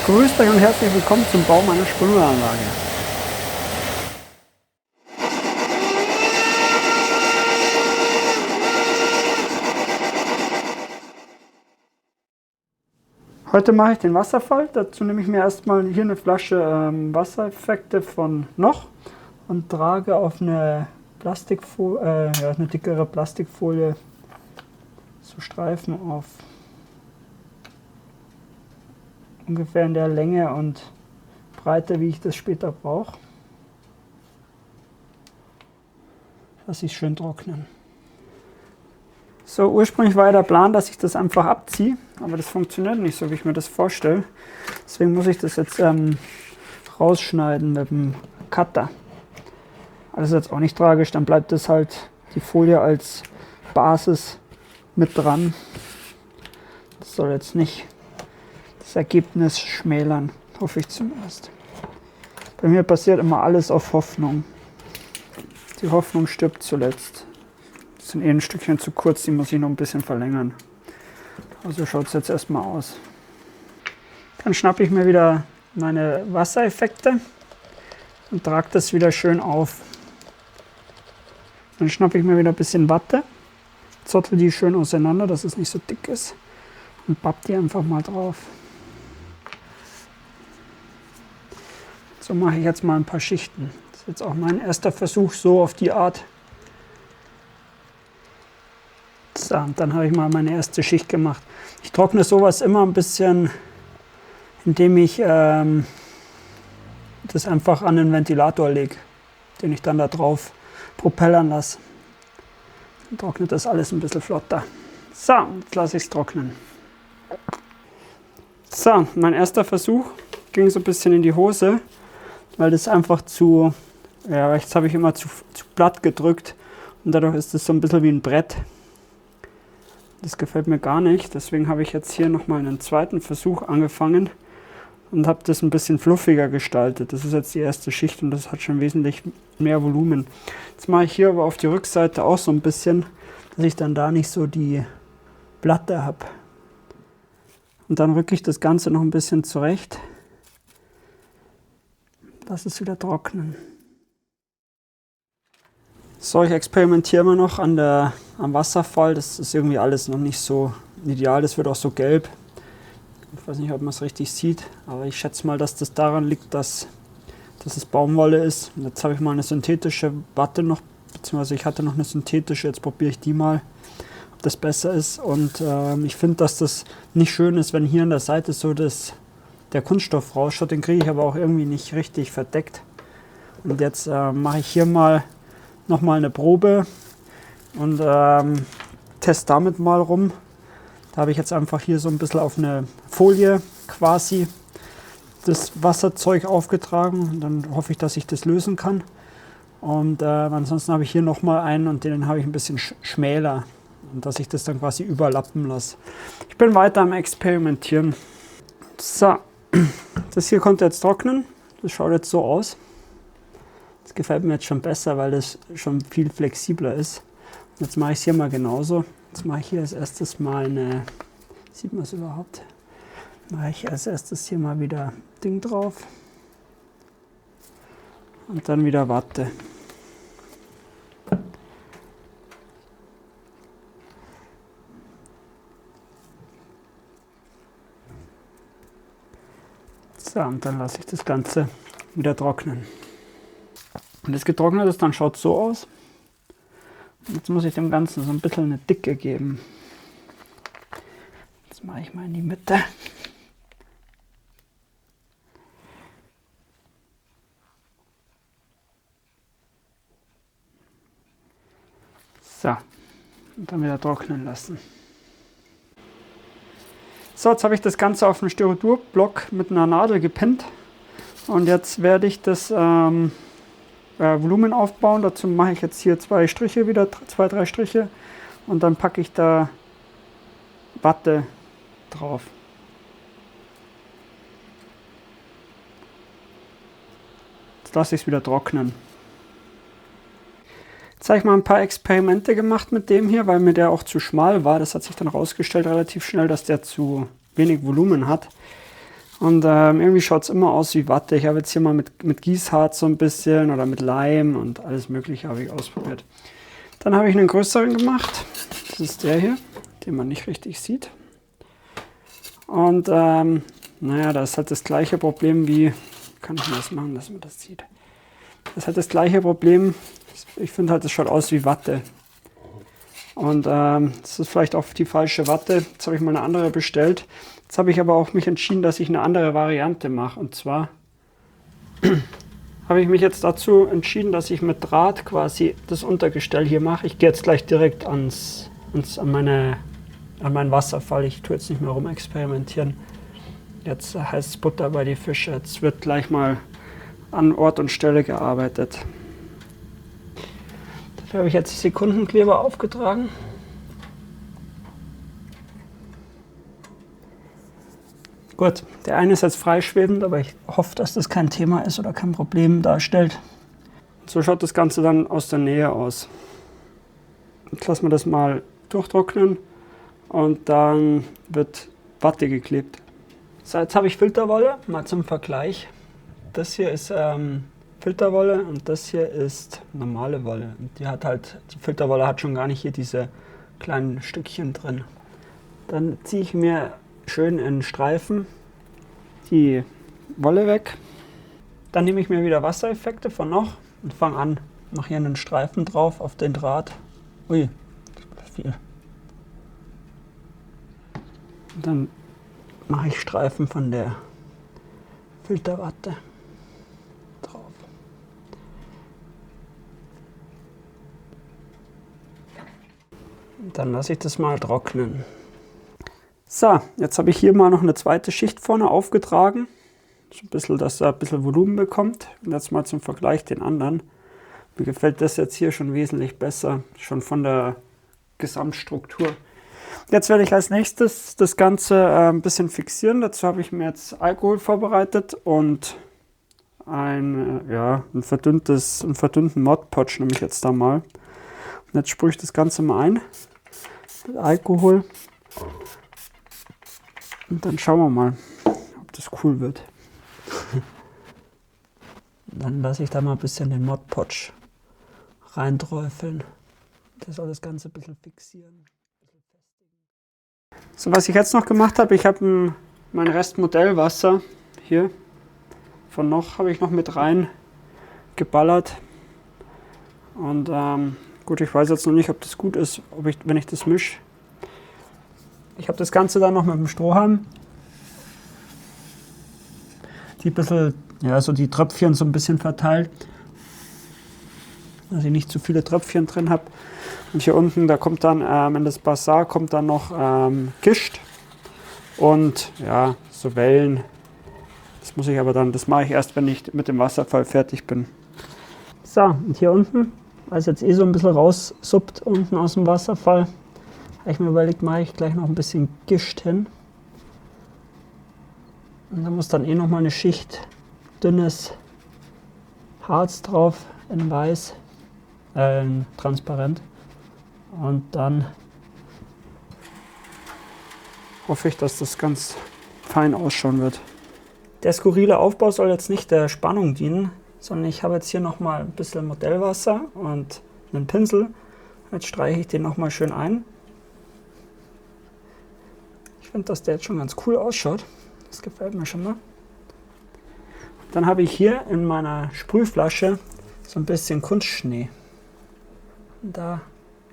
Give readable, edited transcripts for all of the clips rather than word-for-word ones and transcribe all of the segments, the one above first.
Grüßt euch und herzlich willkommen zum Bau meiner Sprudelanlage. Heute mache ich den Wasserfall. Dazu nehme ich mir erstmal hier eine Flasche Wassereffekte von Noch und trage auf eine Plastikfolie, eine dickere Plastikfolie so Streifen auf. Ungefähr in der Länge und Breite, wie ich das später brauche. Lasse ich schön trocknen. So, ursprünglich war ja der Plan, dass ich das einfach abziehe, aber das funktioniert nicht so, wie ich mir das vorstelle. Deswegen muss ich das jetzt rausschneiden mit dem Cutter. Aber das ist jetzt auch nicht tragisch, dann bleibt das halt die Folie als Basis mit dran. Das soll jetzt nicht das Ergebnis schmälern, hoffe ich zumindest. Bei mir passiert immer alles auf Hoffnung. Die Hoffnung stirbt zuletzt. Das sind ein Stückchen zu kurz, die muss ich noch ein bisschen verlängern. Also schaut es jetzt erstmal aus. Dann schnappe ich mir wieder meine Wassereffekte und trage das wieder schön auf. Dann schnappe ich mir wieder ein bisschen Watte, zottel die schön auseinander, dass es nicht so dick ist und papp die einfach mal drauf. So mache ich jetzt mal ein paar Schichten. Das ist jetzt auch mein erster Versuch so auf die Art. So, dann habe ich mal meine erste Schicht gemacht. Ich trockne sowas immer ein bisschen, indem ich das einfach an den Ventilator lege, den ich dann da drauf propellern lasse. Dann trocknet das alles ein bisschen flotter. So, jetzt lasse ich es trocknen. So, mein erster Versuch ging so ein bisschen in die Hose, weil das einfach zu, ja, rechts habe ich immer zu platt gedrückt und dadurch ist es so ein bisschen wie ein Brett. Das gefällt mir gar nicht, deswegen habe ich jetzt hier nochmal einen zweiten Versuch angefangen und habe das ein bisschen fluffiger gestaltet. Das ist jetzt die erste Schicht und das hat schon wesentlich mehr Volumen. Jetzt mache ich hier aber auf die Rückseite auch so ein bisschen, dass ich dann da nicht so die Platte habe. Und dann rücke ich das Ganze noch ein bisschen zurecht. Lass es wieder trocknen. So, ich experimentiere immer noch am Wasserfall. Das ist irgendwie alles noch nicht so ideal. Das wird auch so gelb. Ich weiß nicht, ob man es richtig sieht, aber ich schätze mal, dass das daran liegt, dass es Baumwolle ist. Und jetzt habe ich mal eine synthetische Watte noch, beziehungsweise ich hatte noch eine synthetische. Jetzt probiere ich die mal, ob das besser ist. Und ich finde, dass das nicht schön ist, wenn hier an der Seite so der Kunststoff rausschaut. Den kriege ich aber auch irgendwie nicht richtig verdeckt. Und jetzt mache ich hier mal nochmal eine Probe und teste damit mal rum. Da habe ich jetzt einfach hier so ein bisschen auf eine Folie quasi das Wasserzeug aufgetragen. Und dann hoffe ich, dass ich das lösen kann. Und ansonsten habe ich hier nochmal einen und den habe ich ein bisschen schmäler. Und dass ich das dann quasi überlappen lasse. Ich bin weiter am Experimentieren. So, das hier konnte jetzt trocknen. Das schaut jetzt so aus. Das gefällt mir jetzt schon besser, weil das schon viel flexibler ist. Jetzt mache ich es hier mal genauso. Jetzt mache ich hier als erstes mal eine, sieht man es überhaupt? Mache ich als erstes hier mal wieder Ding drauf. Und dann wieder Watte. So, und dann lasse ich das Ganze wieder trocknen. Und das getrocknet ist, dann schaut es so aus. Und jetzt muss ich dem Ganzen so ein bisschen eine Dicke geben. Jetzt mache ich mal in die Mitte. So, und dann wieder trocknen lassen. So, jetzt habe ich das Ganze auf einen Styrodurblock mit einer Nadel gepinnt. Und jetzt werde ich das Volumen aufbauen. Dazu mache ich jetzt hier 2 Striche, wieder 2-3 Striche. Und dann packe ich da Watte drauf. Jetzt lasse ich es wieder trocknen. Jetzt habe ich mal ein paar Experimente gemacht mit dem hier, weil mir der auch zu schmal war. Das hat sich dann rausgestellt relativ schnell, dass der zu wenig Volumen hat. Und irgendwie schaut es immer aus wie Watte. Ich habe jetzt hier mal mit Gießharz so ein bisschen oder mit Leim und alles Mögliche habe ich ausprobiert. Dann habe ich einen größeren gemacht. Das ist der hier, den man nicht richtig sieht. Und naja, da ist halt das gleiche Problem wie, kann ich das machen, dass man das sieht. Das ist halt das gleiche Problem. Ich finde halt, das schaut aus wie Watte. Und das ist vielleicht auch die falsche Watte. Jetzt habe ich mal eine andere bestellt. Jetzt habe ich aber auch mich entschieden, dass ich eine andere Variante mache. Und zwar habe ich mich jetzt dazu entschieden, dass ich mit Draht quasi das Untergestell hier mache. Ich gehe jetzt gleich direkt an meinen Wasserfall. Ich tue jetzt nicht mehr rumexperimentieren. Jetzt heißt es Butter bei die Fische. Jetzt wird gleich mal an Ort und Stelle gearbeitet. Dafür habe ich jetzt Sekundenkleber aufgetragen. Gut, der eine ist jetzt freischwebend, aber ich hoffe, dass das kein Thema ist oder kein Problem darstellt. So schaut das Ganze dann aus der Nähe aus. Jetzt lassen wir das mal durchtrocknen und dann wird Watte geklebt. So, jetzt habe ich Filterwolle, mal zum Vergleich. Das hier ist Filterwolle und das hier ist normale Wolle. Und die Filterwolle hat schon gar nicht hier diese kleinen Stückchen drin. Dann ziehe ich mir schön in Streifen die Wolle weg. Dann nehme ich mir wieder Wassereffekte von noch und fange an. Mache hier einen Streifen drauf auf den Draht. Ui, das ist viel. Und dann mache ich Streifen von der Filterwatte drauf. Und dann lasse ich das mal trocknen. So, jetzt habe ich hier mal noch eine zweite Schicht vorne aufgetragen, so ein bisschen, dass er ein bisschen Volumen bekommt. Und jetzt mal zum Vergleich den anderen. Mir gefällt das jetzt hier schon wesentlich besser, schon von der Gesamtstruktur. Jetzt werde ich als nächstes das Ganze ein bisschen fixieren. Dazu habe ich mir jetzt Alkohol vorbereitet und einen verdünnten Mod Podge nehme ich jetzt da mal. Und jetzt sprühe ich das Ganze mal ein mit Alkohol. Und dann schauen wir mal, ob das cool wird. Dann lasse ich da mal ein bisschen den Mod Podge reinträufeln. Der soll das Ganze ein bisschen fixieren. So, was ich jetzt noch gemacht habe, ich habe mein Rest Modellwasser hier von noch, habe ich noch mit rein geballert. Und gut, ich weiß jetzt noch nicht, ob das gut ist, wenn ich das mische. Ich habe das Ganze dann noch mit dem Strohhalm, die Tröpfchen so ein bisschen verteilt, dass ich nicht zu viele Tröpfchen drin habe. Und hier unten, da kommt dann in das Basar kommt dann noch Gischt und ja, so Wellen. Das mache ich erst, wenn ich mit dem Wasserfall fertig bin. So, und hier unten, weil es jetzt so ein bisschen raussuppt unten aus dem Wasserfall, habe ich mir überlegt, mache ich gleich noch ein bisschen Gischt hin. Und da muss dann noch mal eine Schicht dünnes Harz drauf, in weiß, transparent. Und dann hoffe ich, dass das ganz fein ausschauen wird. Der skurrile Aufbau soll jetzt nicht der Spannung dienen, sondern ich habe jetzt hier noch mal ein bisschen Modellwasser und einen Pinsel. Jetzt streiche ich den noch mal schön ein. Ich finde, dass der jetzt schon ganz cool ausschaut. Das gefällt mir schon mal. Dann habe ich hier in meiner Sprühflasche so ein bisschen Kunstschnee. Und da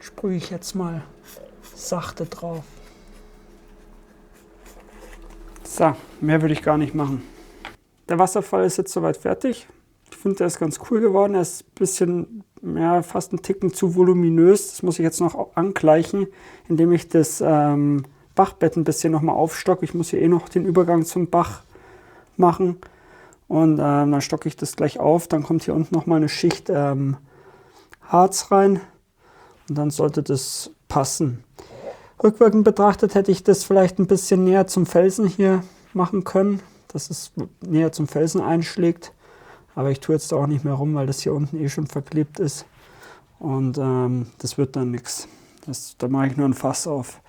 sprühe ich jetzt mal sachte drauf. So, mehr würde ich gar nicht machen. Der Wasserfall ist jetzt soweit fertig. Ich finde, der ist ganz cool geworden. Er ist ein bisschen, ja, fast einen Ticken zu voluminös. Das muss ich jetzt noch angleichen, indem ich das Bachbett ein bisschen nochmal aufstocke. Ich muss hier noch den Übergang zum Bach machen. Und dann stocke ich das gleich auf. Dann kommt hier unten nochmal eine Schicht Harz rein. Und dann sollte das passen. Rückwirkend betrachtet hätte ich das vielleicht ein bisschen näher zum Felsen hier machen können, dass es näher zum Felsen einschlägt. Aber ich tue jetzt da auch nicht mehr rum, weil das hier unten schon verklebt ist. Und das wird dann nichts. Da mache ich nur ein Fass auf.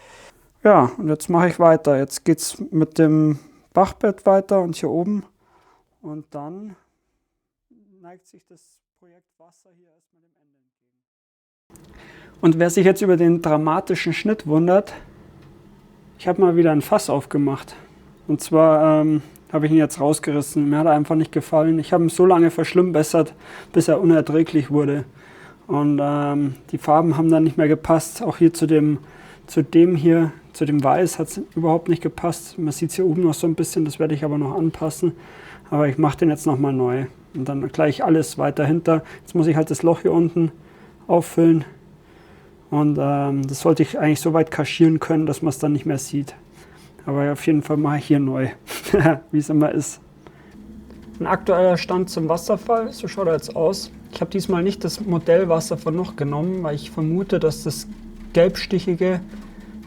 Ja, und jetzt mache ich weiter. Jetzt geht es mit dem Bachbett weiter und hier oben. Und dann neigt sich das Projekt Wasser hier erstmal dem Ende entgegen. Und wer sich jetzt über den dramatischen Schnitt wundert, ich habe mal wieder ein Fass aufgemacht. Und zwar habe ich ihn jetzt rausgerissen. Mir hat er einfach nicht gefallen. Ich habe ihn so lange verschlimmbessert, bis er unerträglich wurde. Und die Farben haben dann nicht mehr gepasst. Auch hier zu dem Weiß hat es überhaupt nicht gepasst. Man sieht es hier oben noch so ein bisschen, das werde ich aber noch anpassen. Aber ich mache den jetzt nochmal neu. Und dann gleich alles weiter hinter. Jetzt muss ich halt das Loch hier unten auffüllen. Und das sollte ich eigentlich so weit kaschieren können, dass man es dann nicht mehr sieht. Aber auf jeden Fall mache ich hier neu, wie es immer ist. Ein aktueller Stand zum Wasserfall, so schaut er jetzt aus. Ich habe diesmal nicht das Modell Wasserfall noch genommen, weil ich vermute, dass das gelbstichige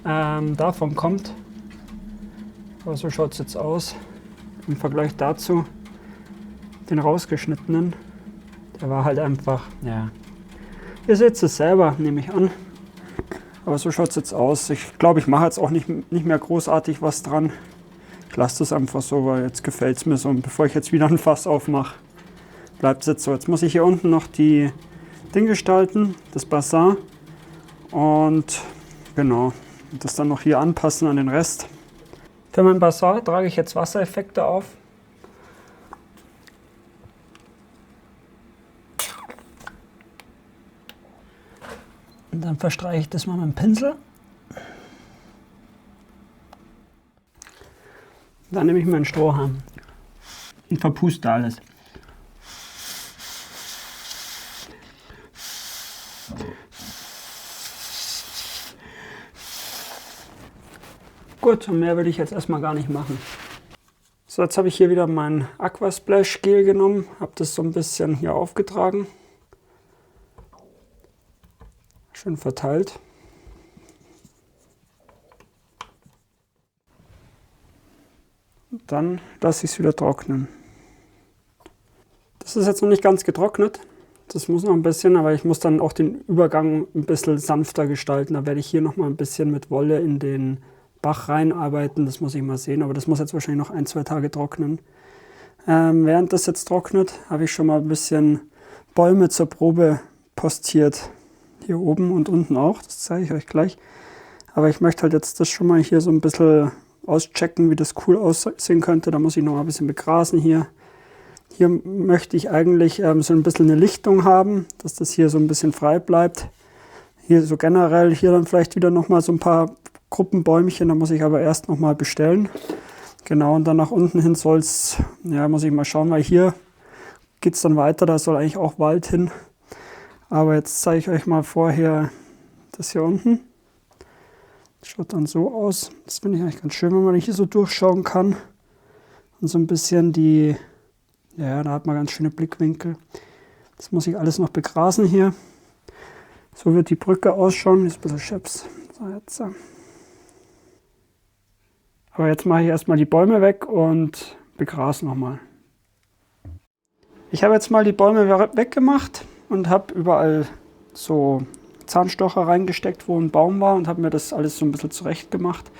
davon kommt. Aber so schaut es jetzt aus. Im Vergleich dazu den rausgeschnittenen. Der war halt einfach, ja. Ihr seht es selber, nehme ich an. Aber so schaut es jetzt aus. Ich glaube, ich mache jetzt auch nicht mehr großartig was dran. Ich lasse das einfach so, weil jetzt gefällt es mir so. Und bevor ich jetzt wieder ein Fass aufmache, bleibt es jetzt so. Jetzt muss ich hier unten noch die Ding gestalten, das Bassin. Und genau, das dann noch hier anpassen an den Rest. Für mein Bassin trage ich jetzt Wassereffekte auf. Und dann verstreiche ich das mal mit dem Pinsel. Dann nehme ich meinen Strohhalm und verpuste alles. Gut, und mehr will ich jetzt erstmal gar nicht machen. So, jetzt habe ich hier wieder mein Aquasplash Gel genommen, habe das so ein bisschen hier aufgetragen. Schön verteilt. Und dann lasse ich es wieder trocknen. Das ist jetzt noch nicht ganz getrocknet. Das muss noch ein bisschen, aber ich muss dann auch den Übergang ein bisschen sanfter gestalten. Da werde ich hier noch mal ein bisschen mit Wolle in den Bach reinarbeiten. Das muss ich mal sehen, aber das muss jetzt wahrscheinlich noch 1-2 Tage trocknen. Während das jetzt trocknet, habe ich schon mal ein bisschen Bäume zur Probe postiert. Hier oben und unten auch, das zeige ich euch gleich. Aber ich möchte halt jetzt das schon mal hier so ein bisschen auschecken, wie das cool aussehen könnte. Da muss ich noch mal ein bisschen begrasen hier. Hier möchte ich eigentlich so ein bisschen eine Lichtung haben, dass das hier so ein bisschen frei bleibt. Hier so generell, hier dann vielleicht wieder noch mal so ein paar Gruppenbäumchen, da muss ich aber erst noch mal bestellen. Genau, und dann nach unten hin soll es, ja, muss ich mal schauen, weil hier geht es dann weiter, da soll eigentlich auch Wald hin. Aber jetzt zeige ich euch mal vorher das hier unten. Das schaut dann so aus. Das finde ich eigentlich ganz schön, wenn man hier so durchschauen kann. Und so ein bisschen die, ja, da hat man ganz schöne Blickwinkel. Das muss ich alles noch begrasen hier. So wird die Brücke ausschauen. Ist ein bisschen scheps. So, jetzt. Aber jetzt mache ich erstmal die Bäume weg und begrase nochmal. Ich habe jetzt mal die Bäume weggemacht und habe überall so Zahnstocher reingesteckt, wo ein Baum war, und habe mir das alles so ein bisschen zurecht gemacht.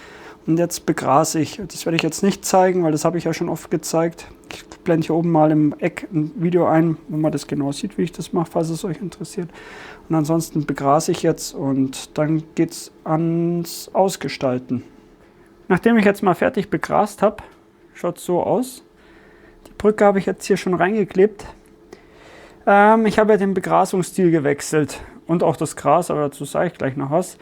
Und jetzt begrase ich. Das werde ich jetzt nicht zeigen, weil das habe ich ja schon oft gezeigt. Ich blende hier oben mal im Eck ein Video ein, wo man das genau sieht, wie ich das mache, falls es euch interessiert. Und ansonsten begrase ich jetzt und dann geht es ans Ausgestalten. Nachdem ich jetzt mal fertig begrast habe, schaut es so aus. Die Brücke habe ich jetzt hier schon reingeklebt. Ich habe ja den Begrasungsstil gewechselt und auch das Gras, aber dazu sage ich gleich noch was.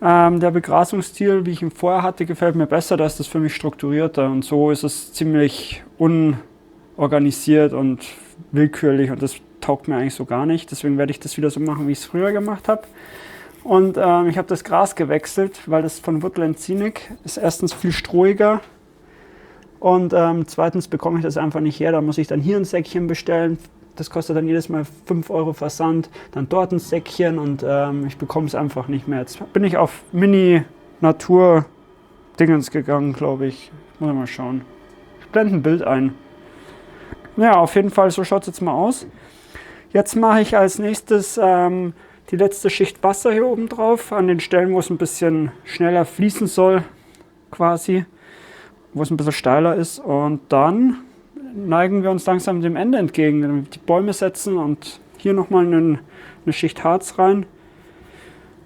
Der Begrasungsstil, wie ich ihn vorher hatte, gefällt mir besser, da ist das für mich strukturierter, und so ist es ziemlich unorganisiert und willkürlich, und das taugt mir eigentlich so gar nicht. Deswegen werde ich das wieder so machen, wie ich es früher gemacht habe. Und ich habe das Gras gewechselt, weil das von Woodland Scenic ist erstens viel strohiger und zweitens bekomme ich das einfach nicht her. Da muss ich dann hier ein Säckchen bestellen. Das kostet dann jedes Mal 5 € Versand, dann dort ein Säckchen, und ich bekomme es einfach nicht mehr. Jetzt bin ich auf Mini-Natur-Dingens gegangen, glaube ich. Muss mal schauen. Ich blende ein Bild ein. Ja, auf jeden Fall, so schaut es jetzt mal aus. Jetzt mache ich als nächstes die letzte Schicht Wasser hier oben drauf, an den Stellen, wo es ein bisschen schneller fließen soll, quasi. wo es ein bisschen steiler ist. Und dann neigen wir uns langsam dem Ende entgegen. Die Bäume setzen und hier nochmal eine Schicht Harz rein,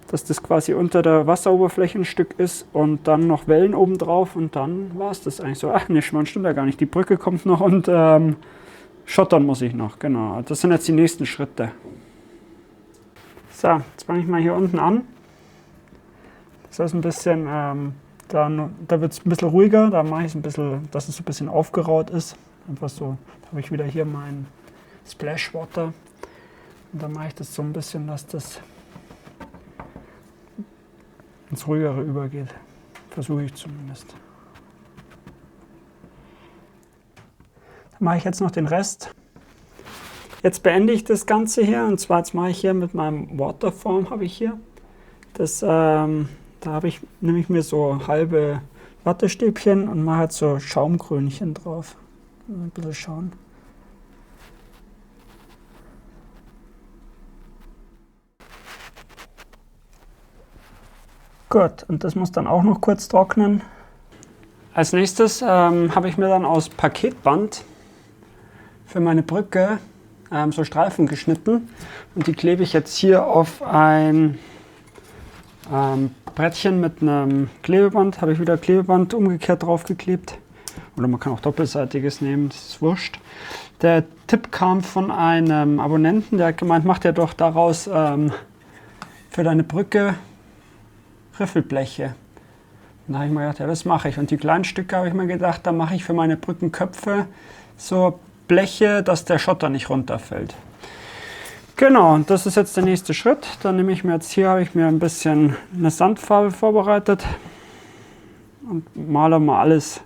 dass das quasi unter der Wasseroberfläche ein Stück ist und dann noch Wellen oben drauf und dann war es das eigentlich so. Ach ne, stimmt ja gar nicht. Die Brücke kommt noch und schottern muss ich noch. Genau, das sind jetzt die nächsten Schritte. So, jetzt fange ich mal hier unten an. Das ist ein bisschen, da wird es ein bisschen ruhiger. Da mache ich es ein bisschen, dass es so ein bisschen aufgeraut ist. Einfach so, da habe ich wieder hier mein Splashwater. Und dann mache ich das so ein bisschen, dass das ins Ruhigere übergeht. Versuche ich zumindest. Dann mache ich jetzt noch den Rest. Jetzt beende ich das Ganze hier und zwar jetzt mache ich hier mit meinem Waterform habe ich hier. Das, da nehme ich mir so halbe Wattestäbchen und mache jetzt so Schaumkrönchen drauf. Ein bisschen schauen. Gut, und das muss dann auch noch kurz trocknen. Als nächstes habe ich mir dann aus Paketband für meine Brücke so Streifen geschnitten und die klebe ich jetzt hier auf ein Brettchen mit einem Klebeband. Habe ich wieder Klebeband umgekehrt drauf geklebt. Oder man kann auch doppelseitiges nehmen, das ist wurscht. Der Tipp kam von einem Abonnenten, der hat gemeint, mach dir doch daraus für deine Brücke Riffelbleche. Und da habe ich mir gedacht, ja, das mache ich. Und die kleinen Stücke habe ich mir gedacht, da mache ich für meine Brückenköpfe so Bleche, dass der Schotter nicht runterfällt. Genau, und das ist jetzt der nächste Schritt. Dann nehme ich mir jetzt hier, habe ich mir ein bisschen eine Sandfarbe vorbereitet und male mal alles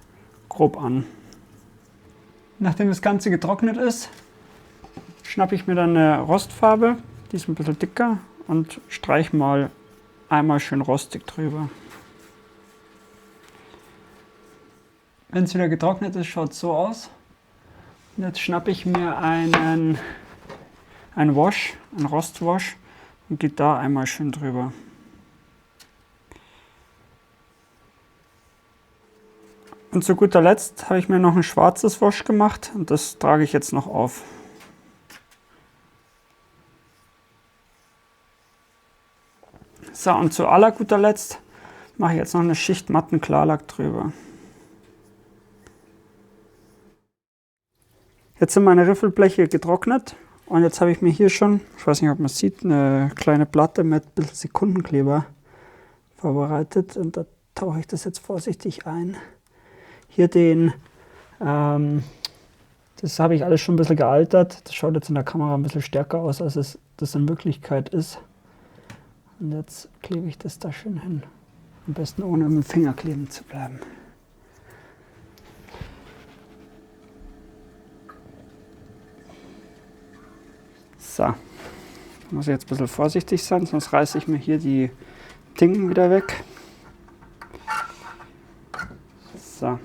grob an. Nachdem das Ganze getrocknet ist, schnappe ich mir dann eine Rostfarbe, die ist ein bisschen dicker und streiche mal einmal schön rostig drüber. Wenn es wieder getrocknet ist, schaut es so aus. Und jetzt schnappe ich mir einen Rostwash und gehe da einmal schön drüber. Und zu guter Letzt habe ich mir noch ein schwarzes Wash gemacht und das trage ich jetzt noch auf. So, und zu allerguter Letzt mache ich jetzt noch eine Schicht matten Klarlack drüber. Jetzt sind meine Riffelbleche getrocknet und jetzt habe ich mir hier schon, ich weiß nicht, ob man es sieht, eine kleine Platte mit ein bisschen Sekundenkleber vorbereitet und da tauche ich das jetzt vorsichtig ein. Hier das habe ich alles schon ein bisschen gealtert. Das schaut jetzt in der Kamera ein bisschen stärker aus, als es das in Wirklichkeit ist. Und jetzt klebe ich das da schön hin. Am besten ohne mit dem Finger kleben zu bleiben. So, muss ich jetzt ein bisschen vorsichtig sein, sonst reiße ich mir hier die Dinge wieder weg. So.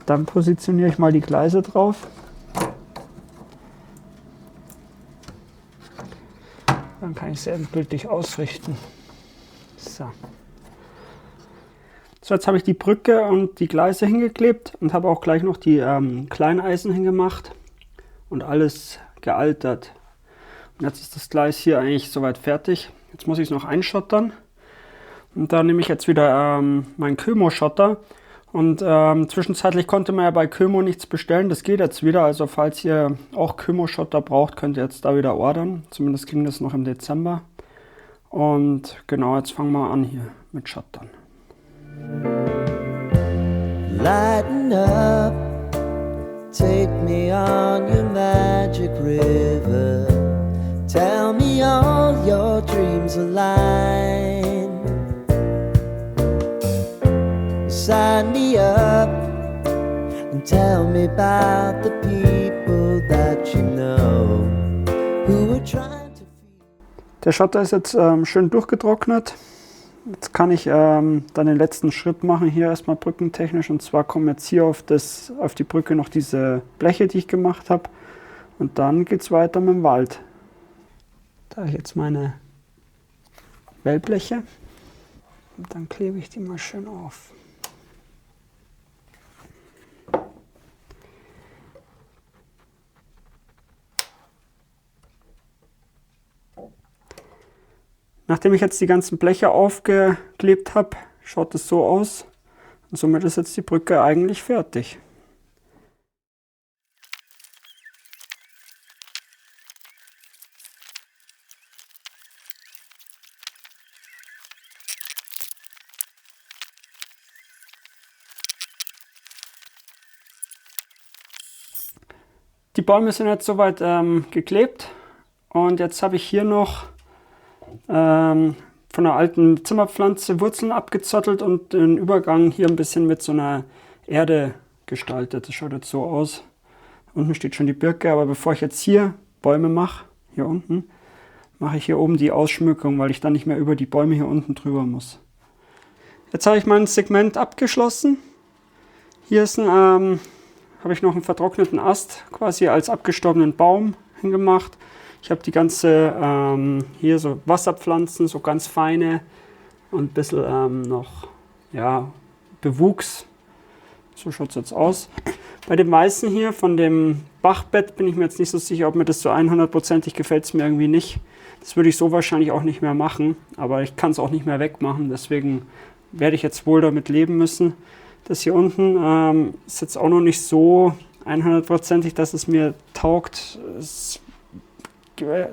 Dann positioniere ich mal die Gleise drauf. Dann kann ich sie endgültig ausrichten. So. So, jetzt habe ich die Brücke und die Gleise hingeklebt und habe auch gleich noch die Kleineisen hingemacht und alles gealtert. Und jetzt ist das Gleis hier eigentlich soweit fertig. Jetzt muss ich es noch einschottern. Und da nehme ich jetzt wieder meinen Kymo-Schotter. Und zwischenzeitlich konnte man ja bei Kymo nichts bestellen. Das geht jetzt wieder. Also falls ihr auch Kymo-Schotter braucht, könnt ihr jetzt da wieder ordern. Zumindest ging das noch im Dezember. Und genau, jetzt fangen wir an hier mit Schottern. Lighten up, take me on your magic river. Tell me all your dreams align. Sign me up and tell me about the people that you know who are trying to feed. Der Schotter ist jetzt schön durchgetrocknet. Jetzt kann ich dann den letzten Schritt machen, hier erstmal brückentechnisch. Und zwar kommen jetzt hier auf die Brücke noch diese Bleche, die ich gemacht habe. Und dann geht es weiter mit dem Wald. Da habe ich jetzt meine Wellbleche. Und dann klebe ich die mal schön auf. Nachdem ich jetzt die ganzen Bleche aufgeklebt habe, schaut es so aus. Und somit ist jetzt die Brücke eigentlich fertig. Die Bäume sind jetzt soweit geklebt und jetzt habe ich hier noch von einer alten Zimmerpflanze Wurzeln abgezottelt und den Übergang hier ein bisschen mit so einer Erde gestaltet. Das schaut jetzt so aus. Unten steht schon die Birke, aber bevor ich jetzt hier Bäume mache, hier unten, mache ich hier oben die Ausschmückung, weil ich dann nicht mehr über die Bäume hier unten drüber muss. Jetzt habe ich mein Segment abgeschlossen. Hier ist ein habe ich noch einen vertrockneten Ast quasi als abgestorbenen Baum hingemacht. Ich habe die ganze hier so Wasserpflanzen, so ganz feine und ein bisschen noch ja, Bewuchs. So schaut es jetzt aus. Bei dem Weißen hier von dem Bachbett bin ich mir jetzt nicht so sicher, ob mir das so 100%ig gefällt, es mir irgendwie nicht. Das würde ich so wahrscheinlich auch nicht mehr machen, aber ich kann es auch nicht mehr wegmachen, deswegen werde ich jetzt wohl damit leben müssen. Das hier unten ist jetzt auch noch nicht so 100%ig, dass es mir taugt.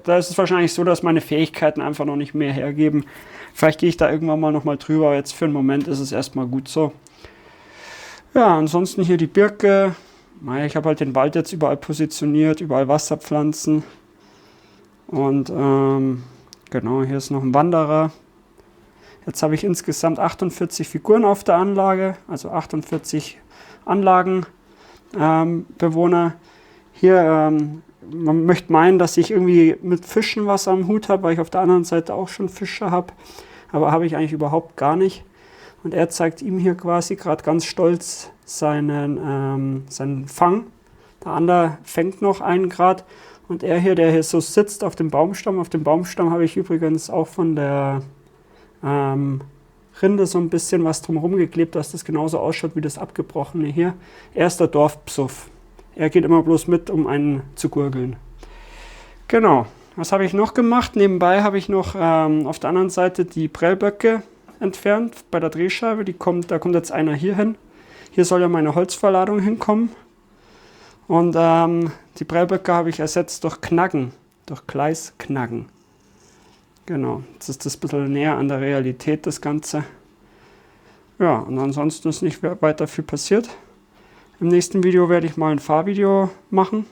Da ist es wahrscheinlich so, dass meine Fähigkeiten einfach noch nicht mehr hergeben. Vielleicht gehe ich da irgendwann mal nochmal drüber, aber jetzt für den Moment ist es erstmal gut so. Ja, ansonsten hier die Birke. Ich habe halt den Wald jetzt überall positioniert, überall Wasserpflanzen. Und genau, hier ist noch ein Wanderer. Jetzt habe ich insgesamt 48 Figuren auf der Anlage, also 48 Anlagenbewohner. Hier, man möchte meinen, dass ich irgendwie mit Fischen was am Hut habe, weil ich auf der anderen Seite auch schon Fische habe. Aber habe ich eigentlich überhaupt gar nicht. Und er zeigt ihm hier quasi gerade ganz stolz seinen Fang. Der andere fängt noch einen Grad. Und er hier, der hier so sitzt auf dem Baumstamm. Auf dem Baumstamm habe ich übrigens auch von der Rinde so ein bisschen was drumherum geklebt, dass das genauso ausschaut wie das abgebrochene hier. Er ist der Dorfpsuff. Er geht immer bloß mit, um einen zu gurgeln. Genau. Was habe ich noch gemacht? Nebenbei habe ich noch auf der anderen Seite die Prellböcke entfernt bei der Drehscheibe. Da kommt jetzt einer hier hin. Hier soll ja meine Holzverladung hinkommen. Und die Prellböcke habe ich ersetzt durch Knaggen, durch Gleisknaggen. Genau, jetzt ist das ein bisschen näher an der Realität, das Ganze. Ja, und ansonsten ist nicht weiter viel passiert. Im nächsten Video werde ich mal ein Fahrvideo machen.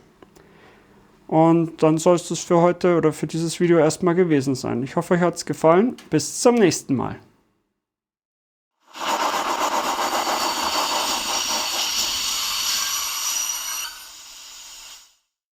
Und dann soll es das für heute oder für dieses Video erstmal gewesen sein. Ich hoffe, euch hat es gefallen. Bis zum nächsten Mal.